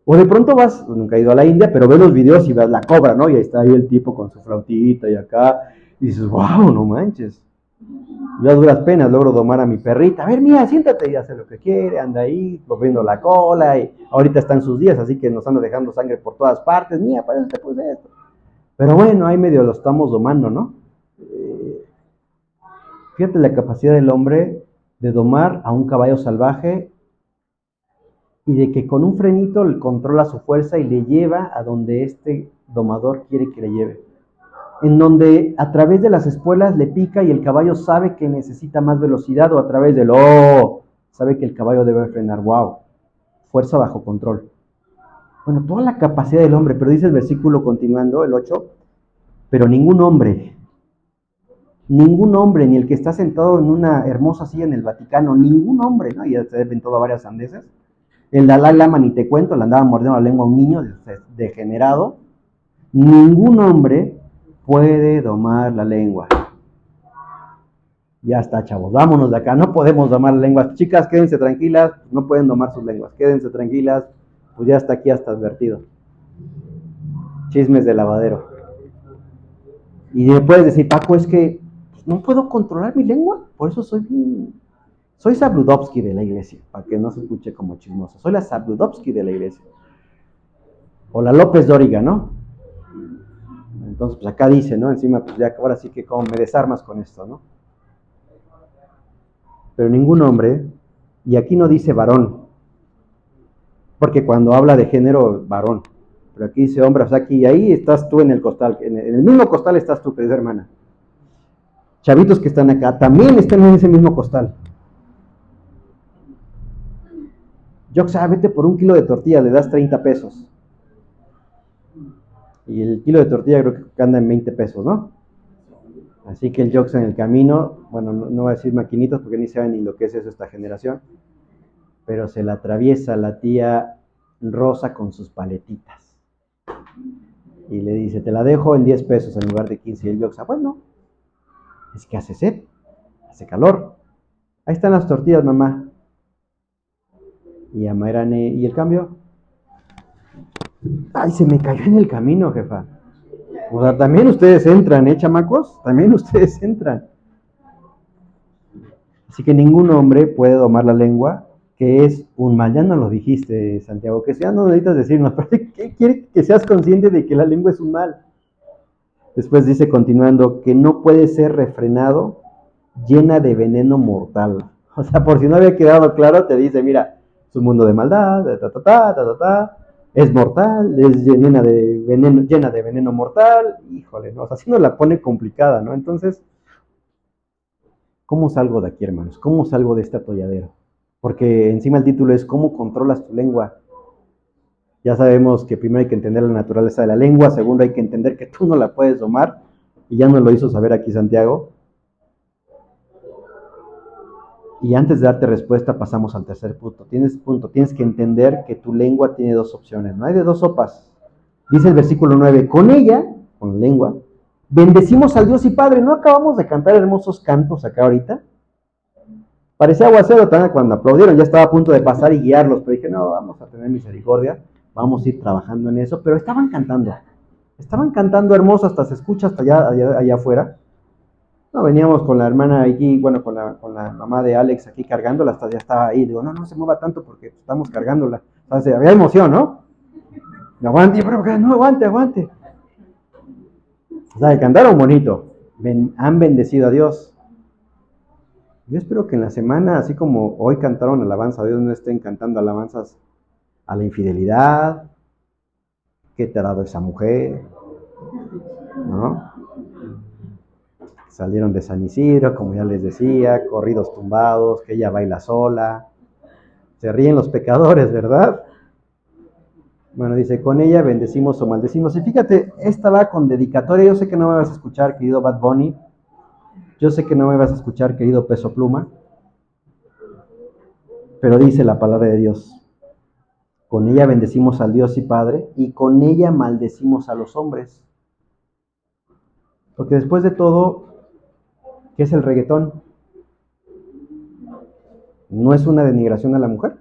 O de pronto vas, nunca he ido a la India, pero ves los videos y ves la cobra, ¿no? Y ahí está ahí el tipo con su flautita y acá, y dices, wow, no manches. Yo a duras penas logro domar a mi perrita. A ver, mía, siéntate y hace lo que quiere, anda ahí, moviendo la cola, y ahorita están sus días, así que nos anda dejando sangre por todas partes. Mía, para eso te puse esto. Pero bueno, ahí medio lo estamos domando, ¿no? Fíjate la capacidad del hombre de domar a un caballo salvaje y de que con un frenito le controla su fuerza y le lleva a donde este domador quiere que le lleve. En donde a través de las espuelas le pica y el caballo sabe que necesita más velocidad, o a través del sabe que el caballo debe frenar. Wow, fuerza bajo control. Bueno, toda la capacidad del hombre, pero dice el versículo continuando, el 8, pero ningún hombre, ni el que está sentado en una hermosa silla en el Vaticano, ningún hombre, ¿no? Ya se ha inventado varias sandeces. El Dalai Lama, ni te cuento, le andaba mordiendo la lengua a un niño degenerado. Ningún hombre puede domar la lengua. Ya está, chavos, vámonos de acá, no podemos domar lenguas. Chicas, quédense tranquilas, no pueden domar sus lenguas, quédense tranquilas, pues ya está aquí hasta advertido. Chismes de lavadero. Y le puedes decir, Paco, es que no puedo controlar mi lengua, por eso soy Zabludovsky de la iglesia, para que no se escuche como chismoso. Soy la Zabludovsky de la iglesia. O la López Dóriga, ¿no? Entonces, pues acá dice, ¿no? Encima, pues ya ahora sí que como me desarmas con esto, ¿no? Pero ningún hombre, y aquí no dice varón, porque cuando habla de género, varón, pero aquí dice hombre, o sea, aquí ahí estás tú en el costal, en el mismo costal estás tú, querida hermana. Chavitos que están acá también están en ese mismo costal. Yo, vete por un kilo de tortilla, le das 30 pesos. Y el kilo de tortilla creo que anda en 20 pesos, ¿no? Así que el Jox en el camino, bueno, no voy a decir maquinitas porque ni saben ni lo que es eso esta generación, pero se la atraviesa la tía Rosa con sus paletitas. Y le dice, te la dejo en 10 pesos en lugar de 15. Y el Jox, bueno, es que hace sed, hace calor. Ahí están las tortillas, mamá. Y a Mayrane, ¿y el cambio? Ay, se me cayó en el camino, jefa. O sea, también ustedes entran, chamacos? También ustedes entran. Así que ningún hombre puede domar la lengua, que es un mal. Ya no lo dijiste, Santiago, que ya no necesitas decirnos, pero ¿qué quiere que seas consciente de que la lengua es un mal? Después dice, continuando, que no puede ser refrenado, llena de veneno mortal. O sea, por si no había quedado claro, te dice, mira, es un mundo de maldad, es mortal, es llena de veneno mortal, híjole, ¿no? O sea, así nos la pone complicada, ¿no? Entonces, ¿cómo salgo de aquí, hermanos? ¿Cómo salgo de este atolladero? Porque encima el título es ¿cómo controlas tu lengua? Ya sabemos que primero hay que entender la naturaleza de la lengua, segundo hay que entender que tú no la puedes domar, y ya nos lo hizo saber aquí Santiago. Y antes de darte respuesta pasamos al tercer punto. Tienes que entender que tu lengua tiene dos opciones, no hay de dos sopas. Dice el versículo 9, con ella, con la lengua, bendecimos al Dios y Padre. ¿No acabamos de cantar hermosos cantos acá ahorita? Parecía aguacero también cuando aplaudieron, ya estaba a punto de pasar y guiarlos, pero dije, no, vamos a tener misericordia, vamos a ir trabajando en eso, pero estaban cantando hermoso, hasta se escucha hasta allá afuera. No, veníamos con la hermana aquí, bueno, con la mamá de Alex aquí cargándola, hasta ya estaba ahí, digo, no se mueva tanto porque estamos cargándola, o sea, había emoción, ¿no? Aguante, pero no, aguante. O sea, cantaron bonito, han bendecido a Dios. Yo espero que en la semana, así como hoy cantaron alabanza a Dios, no estén cantando alabanzas a la infidelidad, ¿qué te ha dado esa mujer? ¿No? Salieron de San Isidro, como ya les decía, corridos tumbados, que ella baila sola. Se ríen los pecadores, ¿verdad? Bueno, dice, con ella bendecimos o maldecimos. Y fíjate, esta va con dedicatoria. Yo sé que no me vas a escuchar, querido Bad Bunny. Yo sé que no me vas a escuchar, querido Peso Pluma. Pero dice la palabra de Dios. Con ella bendecimos al Dios y Padre, y con ella maldecimos a los hombres. Porque después de todo, ¿qué es el reggaetón? ¿No es una denigración a la mujer?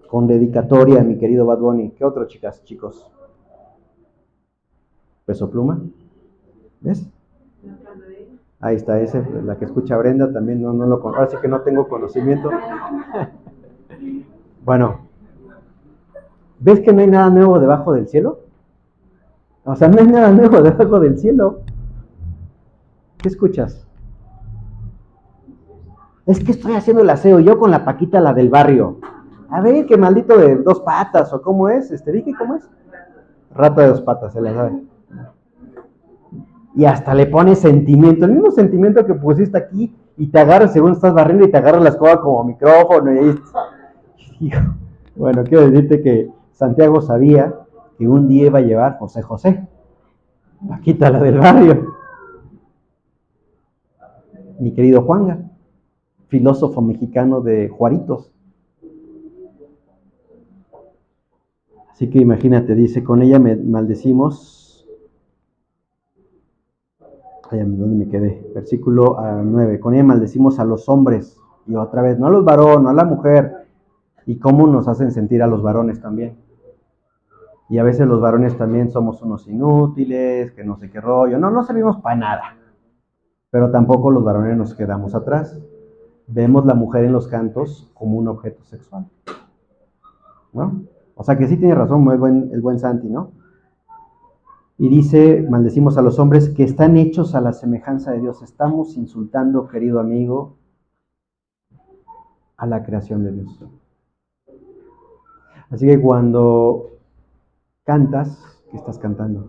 Con dedicatoria, mi querido Bad Bunny. ¿Qué otro, chicas, chicos? Peso Pluma. ¿Ves? Ahí está ese, la que escucha Brenda, también no lo conozco, así que no tengo conocimiento. Bueno, ¿ves que no hay nada nuevo debajo del cielo? O sea, no hay nada nuevo debajo del cielo. ¿Qué escuchas? Es que estoy haciendo el aseo, yo con la Paquita, la del barrio. A ver, qué maldito de dos patas, o cómo es, dije, ¿cómo es? Rata de dos patas, se la sabe. Y hasta le pones sentimiento, el mismo sentimiento que pusiste aquí, y te agarras según estás barriendo y te agarras la escoba como micrófono, y ahí... Bueno, quiero decirte que Santiago sabía que un día iba a llevar José, Paquita, la del barrio. Mi querido Juanga, filósofo mexicano de Juaritos. Así que imagínate, dice, con ella me maldecimos. Ay, ¿dónde me quedé? Versículo 9. Con ella maldecimos a los hombres. Y otra vez, no a los varones, no a la mujer. Y cómo nos hacen sentir a los varones también. Y a veces los varones también somos unos inútiles, que no sé qué rollo. No servimos para nada. Pero tampoco los varones nos quedamos atrás. Vemos la mujer en los cantos como un objeto sexual, ¿no? O sea que sí tiene razón el buen Santi, ¿no? Y dice, maldecimos a los hombres que están hechos a la semejanza de Dios. Estamos insultando, querido amigo, a la creación de Dios. Así que cuando cantas, ¿qué estás cantando?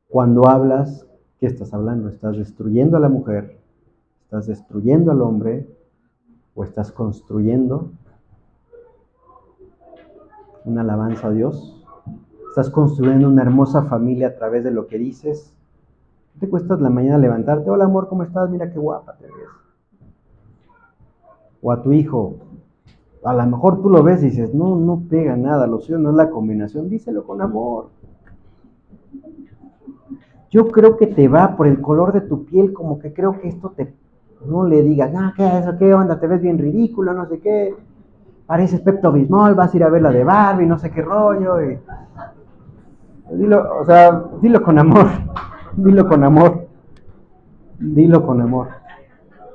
Cuando hablas, ¿qué estás hablando? ¿Estás destruyendo a la mujer? ¿Estás destruyendo al hombre? ¿O estás construyendo una alabanza a Dios? ¿Estás construyendo una hermosa familia a través de lo que dices? ¿No te cuesta la mañana levantarte? Hola amor, ¿cómo estás? Mira qué guapa te ves. O a tu hijo, a lo mejor tú lo ves y dices, no pega nada, lo suyo no es la combinación, díselo con amor. Yo creo que te va por el color de tu piel, como que creo que esto te... No le digas, ¿qué es eso? ¿Qué onda? Te ves bien ridículo, no sé qué. Pareces Pepto Bismol, vas a ir a ver la de Barbie, no sé qué rollo. Y... Dilo con amor. Dilo con amor. Dilo con amor.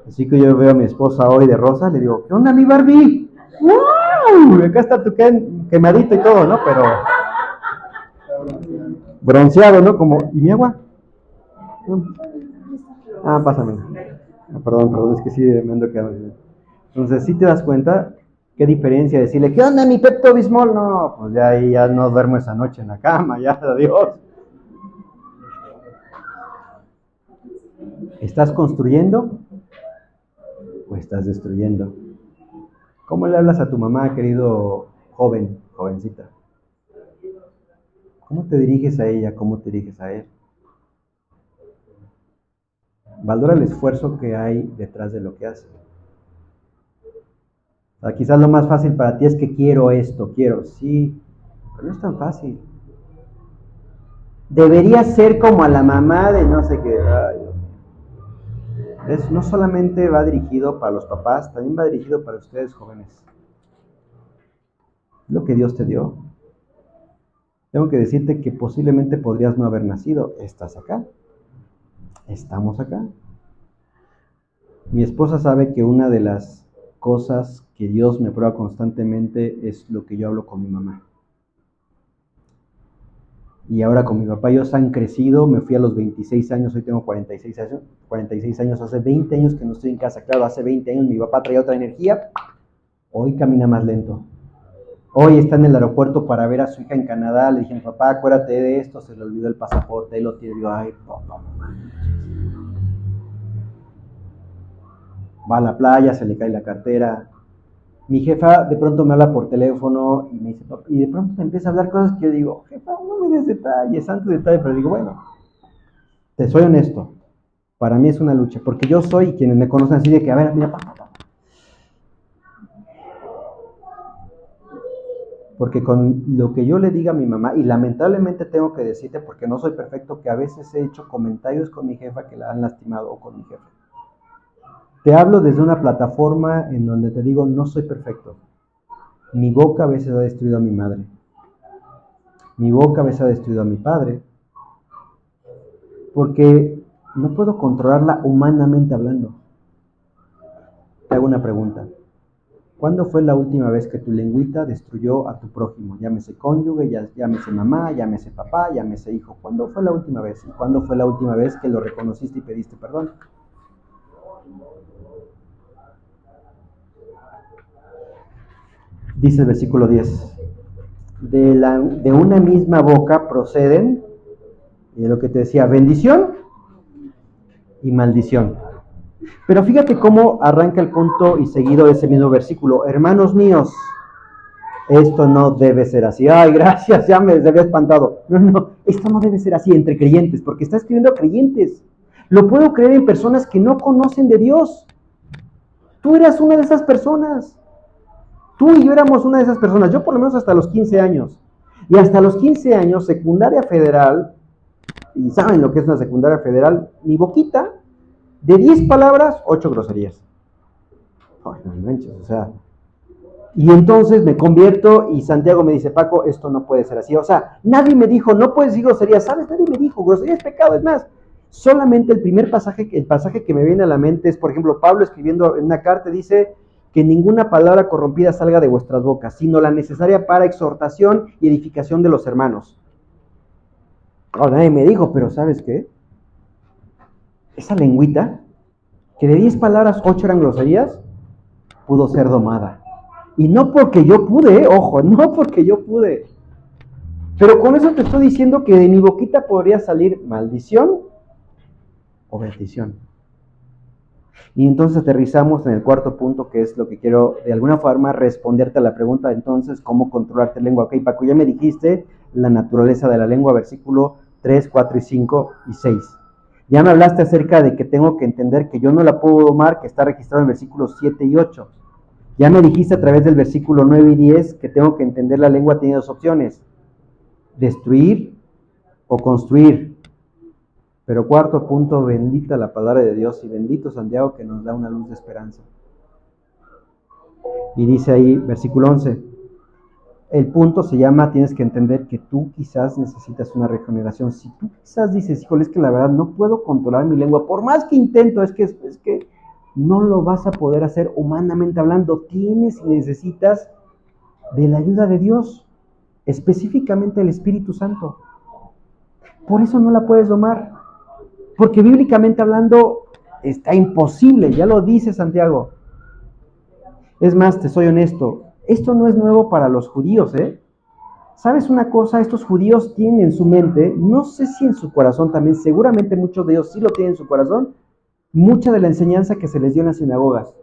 Así que yo veo a mi esposa hoy de rosa, le digo, ¿qué onda mi Barbie? ¡Wow! Acá está tu quemadito y todo, ¿no? Pero bronceado, ¿no? Como, ¿y mi agua? Pásame. Perdón, es que sí me ando quedando. Entonces, sí te das cuenta, ¿Qué diferencia decirle, ¿qué onda mi Pepto Bismol? No, pues ya ahí ya no duermo esa noche en la cama, ya, adiós. ¿Estás construyendo o estás destruyendo? ¿Cómo le hablas a tu mamá, querido joven, jovencita? ¿Cómo te diriges a ella? ¿Cómo te diriges a él? Valora el esfuerzo que hay detrás de lo que hace. O sea, quizás lo más fácil para ti es que quiero esto, quiero, sí, pero no es tan fácil. Debería ser como a la mamá de no sé qué. Ay, no solamente va dirigido para los papás, también va dirigido para ustedes jóvenes. Lo que Dios te dio. Tengo que decirte que posiblemente podrías no haber nacido. Estás acá. Estamos acá. Mi esposa sabe que una de las cosas que Dios me prueba constantemente es lo que yo hablo con mi mamá. Y ahora con mi papá ellos han crecido, me fui a los 26 años, hoy tengo 46 años, hace 20 años que no estoy en casa, claro, hace 20 años mi papá traía otra energía, hoy camina más lento. Hoy está en el aeropuerto para ver a su hija en Canadá, le dije, papá, acuérdate de esto, se le olvidó el pasaporte, ahí lo tiene, digo, ay, papá, mamá. Va a la playa, se le cae la cartera. Mi jefa de pronto me habla por teléfono y me dice, papá, y de pronto me empieza a hablar cosas que yo digo, jefa, no me des detalles, santo detalle, pero digo, bueno, te soy honesto, para mí es una lucha, porque yo soy, quienes me conocen así de que, a ver, mira, papá. Porque con lo que yo le diga a mi mamá, y lamentablemente tengo que decirte, porque no soy perfecto, que a veces he hecho comentarios con mi jefa que la han lastimado o con mi jefa. Te hablo desde una plataforma en donde te digo, no soy perfecto. Mi boca a veces ha destruido a mi madre. Mi boca a veces ha destruido a mi padre. Porque no puedo controlarla humanamente hablando. Te hago una pregunta. ¿Cuándo fue la última vez que tu lengüita destruyó a tu prójimo? Llámese cónyuge, llámese mamá, llámese papá, llámese hijo. ¿Cuándo fue la última vez? ¿Y cuándo fue la última vez que lo reconociste y pediste perdón? Dice el versículo 10. De una misma boca proceden, y es lo que te decía, bendición y maldición. Pero fíjate cómo arranca el punto y seguido de ese mismo versículo. Hermanos míos, esto no debe ser así. Ay, gracias, ya me había espantado. No, esto no debe ser así entre creyentes, porque está escribiendo a creyentes. Lo puedo creer en personas que no conocen de Dios. Tú eras una de esas personas. Tú y yo éramos una de esas personas. Yo por lo menos hasta los 15 años. Y hasta los 15 años, secundaria federal, y saben lo que es una secundaria federal, mi boquita, de 10 palabras, 8 groserías. Ay, no manches, o sea. Y entonces me convierto y Santiago me dice, Paco, esto no puede ser así. O sea, nadie me dijo, no puedes decir groserías, ¿sabes? Nadie me dijo, grosería es pecado. Es más, solamente el pasaje que me viene a la mente es, por ejemplo, Pablo escribiendo en una carta dice que ninguna palabra corrompida salga de vuestras bocas, sino la necesaria para exhortación y edificación de los hermanos. Oh, nadie me dijo, pero ¿sabes qué? Esa lengüita, que de 10 palabras 8 eran groserías, pudo ser domada. Y no porque yo pude, ojo, no porque yo pude. Pero con eso te estoy diciendo que de mi boquita podría salir maldición o bendición. Y entonces aterrizamos en el cuarto punto, que es lo que quiero de alguna forma responderte a la pregunta, entonces, ¿cómo controlarte la lengua? Ok, Paco, ya me dijiste la naturaleza de la lengua, versículo 3, 4 y 5 y 6. Ya me hablaste acerca de que tengo que entender que yo no la puedo domar, que está registrado en versículos 7 y 8. Ya me dijiste a través del versículo 9 y 10 que tengo que entender la lengua tiene dos opciones, destruir o construir. Pero cuarto punto, bendita la palabra de Dios y bendito Santiago que nos da una luz de esperanza. Y dice ahí, versículo 11, el punto se llama, tienes que entender que tú quizás necesitas una regeneración. Si tú quizás dices, híjole, es que la verdad no puedo controlar mi lengua, por más que intento, es que no lo vas a poder hacer humanamente hablando. Tienes y necesitas de la ayuda de Dios, específicamente el Espíritu Santo. Por eso no la puedes domar, porque bíblicamente hablando está imposible, ya lo dice Santiago. Es más, te soy honesto, esto no es nuevo para los judíos, ¿eh? ¿Sabes una cosa? Estos judíos tienen en su mente, no sé si en su corazón también, seguramente muchos de ellos sí lo tienen en su corazón, mucha de la enseñanza que se les dio en las sinagogas.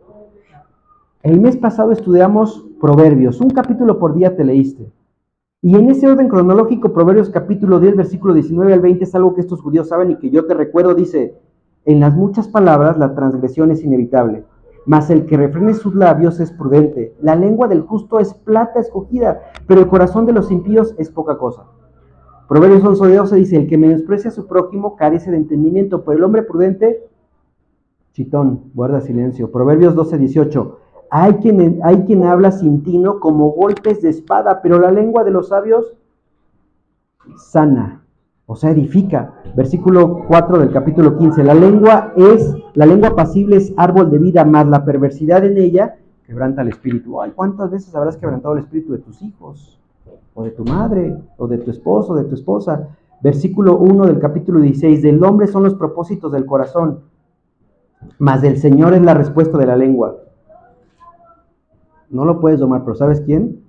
El mes pasado estudiamos Proverbios, un capítulo por día te leíste. Y en ese orden cronológico, Proverbios capítulo 10, versículo 19 al 20, es algo que estos judíos saben y que yo te recuerdo, dice, en las muchas palabras la transgresión es inevitable, mas el que refrene sus labios es prudente. La lengua del justo es plata escogida, pero el corazón de los impíos es poca cosa. Proverbios 11:12 dice, el que menosprecia a su prójimo carece de entendimiento, pero el hombre prudente, chitón, guarda silencio. Proverbios 12:18, hay quien habla sin tino como golpes de espada, pero la lengua de los sabios sana, o sea, edifica. Versículo 4 del capítulo 15, la lengua pasible es árbol de vida, mas la perversidad en ella quebranta el espíritu. Ay, ¿cuántas veces habrás quebrantado el espíritu de tus hijos? O de tu madre, o de tu esposo, o de tu esposa. Versículo 1 del capítulo 16, del hombre son los propósitos del corazón, mas del Señor es la respuesta de la lengua. No lo puedes domar, pero ¿sabes quién?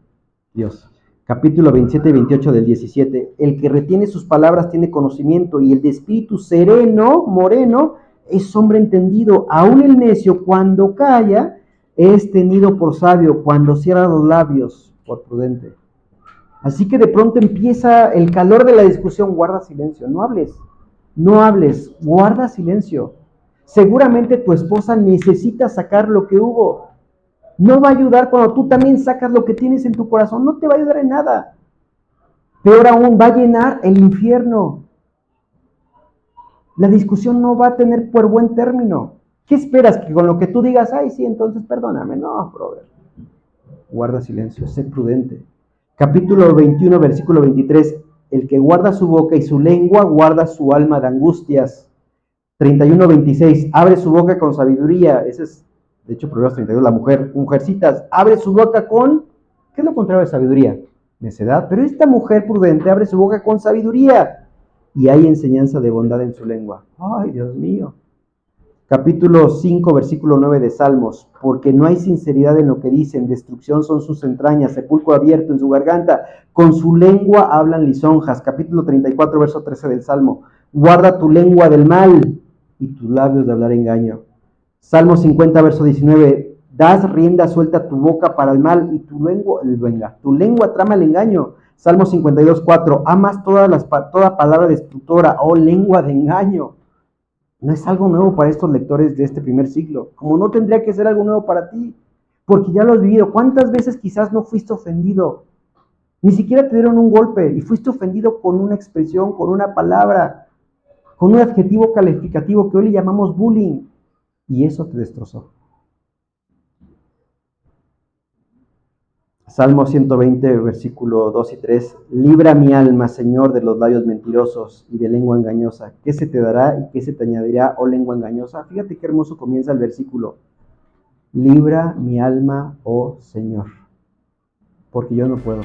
Dios. Capítulo 27 y 28 del 17. El que retiene sus palabras tiene conocimiento, y el de espíritu sereno, moreno, es hombre entendido. Aún el necio, cuando calla, es tenido por sabio, cuando cierra los labios, por prudente. Así que de pronto empieza el calor de la discusión. Guarda silencio, no hables, guarda silencio. Seguramente tu esposa necesita sacar lo que hubo. No va a ayudar cuando tú también sacas lo que tienes en tu corazón. No te va a ayudar en nada. Peor aún, va a llenar el infierno. La discusión no va a tener por buen término. ¿Qué esperas? Que con lo que tú digas, ay, sí, entonces perdóname. No, brother. Guarda silencio, sé prudente. Capítulo 21, versículo 23. El que guarda su boca y su lengua, guarda su alma de angustias. 31:26. Abre su boca con sabiduría. Ese es, de hecho, Proverbios 32, la mujercitas, abre su boca con, ¿qué es lo contrario de sabiduría? Necedad. Pero esta mujer prudente abre su boca con sabiduría, y hay enseñanza de bondad en su lengua. Ay, Dios mío. Capítulo 5, versículo 9 de Salmos. Porque no hay sinceridad en lo que dicen, destrucción son sus entrañas, sepulcro abierto en su garganta, con su lengua hablan lisonjas. Capítulo 34, verso 13 del Salmo. Guarda tu lengua del mal y tus labios de hablar engaño. Salmo 50, verso 19. Das rienda suelta a tu boca para el mal y tu lengua trama el engaño. Salmo 52, 4. Amas toda palabra destructora, oh lengua de engaño. No es algo nuevo para estos lectores de este primer siglo, como no tendría que ser algo nuevo para ti, porque ya lo has vivido. ¿Cuántas veces quizás no fuiste ofendido? Ni siquiera te dieron un golpe y fuiste ofendido con una expresión, con una palabra, con un adjetivo calificativo que hoy le llamamos bullying, y eso te destrozó. Salmo 120, versículo 2 y 3. Libra mi alma, Señor, de los labios mentirosos y de lengua engañosa. ¿Qué se te dará y qué se te añadirá, oh lengua engañosa? Fíjate qué hermoso comienza el versículo. Libra mi alma, oh Señor, porque yo no puedo.